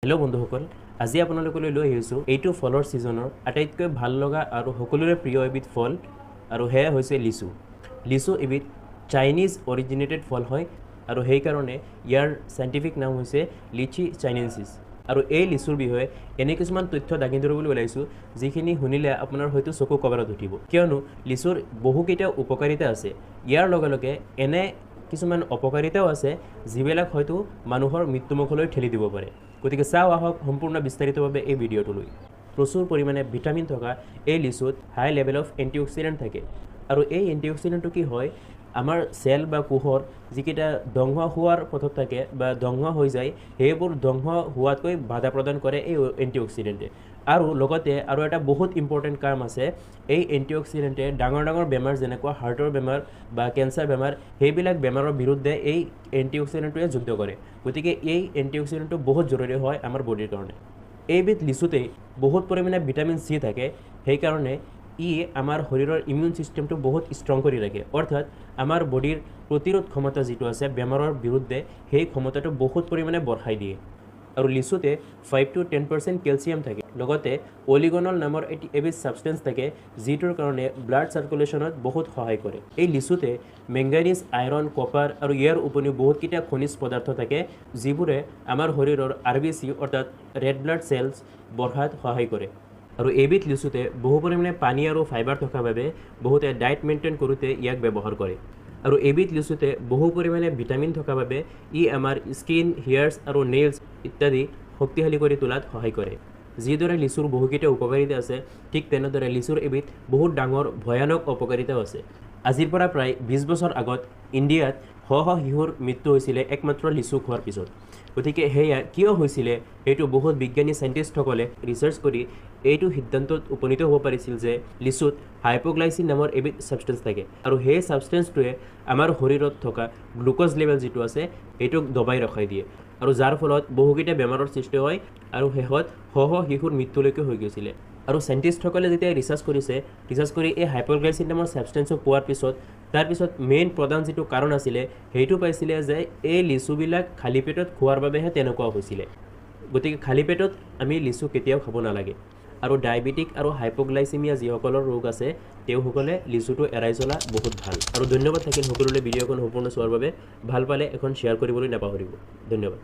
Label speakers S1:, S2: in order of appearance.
S1: Hello' বন্ধুসকল, আজি আপোনালোকলৈ লৈ আহিছোঁ এইটো ফলৰ ছিজনৰ আটাইতকৈ ভাল লগা আৰু সকলোৰে প্ৰিয় এবিধ ফল, আৰু সেয়া হৈছে লিচু। লিচু এবিধ চাইনিজ অৰিজিনেটেড ফল হয়, আৰু সেইকাৰণে ইয়াৰ চাইণ্টিফিক নাম হৈছে লিচি চাইনেঞ্চিছ। আৰু এই লিচুৰ বিষয়ে এনে কিছুমান তথ্য দাঙি ধৰিবলৈ ওলাইছোঁ যিখিনি শুনিলে আপোনাৰ হয়তো চকু কপালত উঠিব, কিয়নো লিচুৰ বহুকেইটা উপকাৰিতা আছে। ইয়াৰ লগে লগে এনে কিছুমান অপকাৰিতাও আছে যিবিলাক হয়তো মানুহৰ মৃত্যুমুখলৈ ঠেলি দিব পাৰে। গতিকে চাওঁ আহক সম্পূৰ্ণ বিস্তাৰিতভাৱে এই ভিডিঅ'টোলৈ। প্ৰচুৰ পৰিমাণে ভিটামিন থকা এই লিচুত হাই লেভেল অফ এণ্টিঅক্সিডেণ্ট থাকে, আৰু এই এণ্টিঅক্সিডেণ্টটো কি হয়, আমাৰ চেল বা কোষৰ যিকেইটা ধ্বংস হোৱাৰ পথত থাকে বা ধ্বংস হৈ যায়, সেইবোৰ ধ্বংস হোৱাতকৈ বাধা প্ৰদান কৰে এই এণ্টিঅক্সিডেণ্টে। আৰু লগতে আৰু এটা বহুত ইম্পৰ্টেণ্ট কাম আছে, এই এণ্টিঅক্সিডেণ্টে ডাঙৰ ডাঙৰ বেমাৰ যেনেকুৱা হাৰ্টৰ বেমাৰ বা কেঞ্চাৰ বেমাৰ, সেইবিলাক বেমাৰৰ বিৰুদ্ধে এই এণ্টিঅক্সিডেণ্টটোৱে যুদ্ধ কৰে। গতিকে এই এণ্টিঅক্সিডেণ্টটো বহুত জৰুৰী হয় আমাৰ বডিৰ কাৰণে। এইবিধ লিচুতেই বহুত পৰিমাণে ভিটামিন চি থাকে, সেইকাৰণে ই আমাৰ শৰীৰৰ ইমিউন ছিষ্টেমটো বহুত ষ্ট্ৰং কৰি ৰাখে। অৰ্থাৎ আমাৰ বডিৰ প্ৰতিৰোধ ক্ষমতা যিটো আছে বেমাৰৰ বিৰুদ্ধে, সেই ক্ষমতাটো বহুত পৰিমাণে বঢ়াই দিয়ে। আৰু লিচুতে 5 to 10% কেলছিয়াম থাকে। লগতে অলিগনল নামৰ এবিধ ছাবষ্টেঞ্চ থাকে যিটোৰ কাৰণে ব্লাড চাৰ্কুলেশ্যনত বহুত সহায় কৰে। এই লিচুতে মেংগানিজ, আইৰণ, কপাৰ আৰু ইয়াৰ উপৰিও বহুতকেইটা খনিজ পদাৰ্থ থাকে যিবোৰে আমাৰ শৰীৰৰ RBC অৰ্থাৎ ৰেড ব্লাড চেলছ বঢ়াত সহায় কৰে। আৰু এইবিধ লিচুতে বহু পৰিমাণে পানী আৰু ফাইবাৰ থকাৰ বাবে বহুতে ডায়েট মেইনটেইন কৰোঁতে ইয়াক ব্যৱহাৰ কৰে। আৰু এইবিধ লিচুতে বহু পৰিমাণে ভিটামিন থকাৰ বাবে ই আমাৰ স্কিন, হেয়াৰ্ছ আৰু নেইলছ ইত্যাদি শক্তিশালী কৰি তোলাত সহায় কৰে। যিদৰে লিচুৰ বহুকেইটা উপকাৰিতা আছে, ঠিক তেনেদৰে লিচুৰ এবিধ বহুত ডাঙৰ ভয়ানক অপকাৰিতাও আছে। আজিৰ পৰা প্ৰায় 20 বছৰ আগত ইণ্ডিয়াত শ শ শিশুৰ মৃত্যু হৈছিলে একমাত্ৰ লিচু খোৱাৰ পিছত। গতিকে সেয়া কিয় হৈছিলে, সেইটো বহুত বিজ্ঞানী চাইণ্টিষ্টসকলে ৰিচাৰ্চ কৰি এইটো সিদ্ধান্তত উপনীত হ'ব পাৰিছিল যে লিচুত হাইপ'গ্লাইচিন নামৰ এবিধ ছাবষ্টেঞ্চ থাকে, আৰু সেই ছাবষ্টেঞ্চটোৱে আমাৰ শৰীৰত থকা গ্লুক'জ লেভেল যিটো আছে এইটোক দবাই ৰখাই দিয়ে, আৰু যাৰ ফলত বহুকেইটা বেমাৰৰ সৃষ্টি হয়, আৰু শেষত শ শ শিশুৰ মৃত্যুলৈকে হৈ গৈছিলে। আৰু চাইণ্টিষ্টসকলে যেতিয়া ৰিচাৰ্চ কৰি এই হাইপ'গ্লাইচিন নামৰ ছাবষ্টেঞ্চক পোৱাৰ পিছত তাৰপিছত মেইন প্ৰধান যিটো কাৰণ আছিলে সেইটো পাইছিলে যে এই লিচুবিলাক খালী পেটত খোৱাৰ বাবেহে তেনেকুৱা হৈছিলে। গতিকে খালী পেটত আমি লিচু কেতিয়াও খাব নালাগে। আৰু ডায়েবেটিক আৰু হাইপ'গ্লাইচিমিয়া যিসকলৰ ৰোগ আছে তেওঁসকলে লিচুটো এৰাই চলা বহুত ভাল। আৰু ধন্যবাদ থাকিল সকলোলৈ ভিডিঅ'খন সম্পূৰ্ণ চোৱাৰ বাবে। ভাল পালে এখন শ্বেয়াৰ কৰিবলৈ নাপাহৰিব। ধন্যবাদ।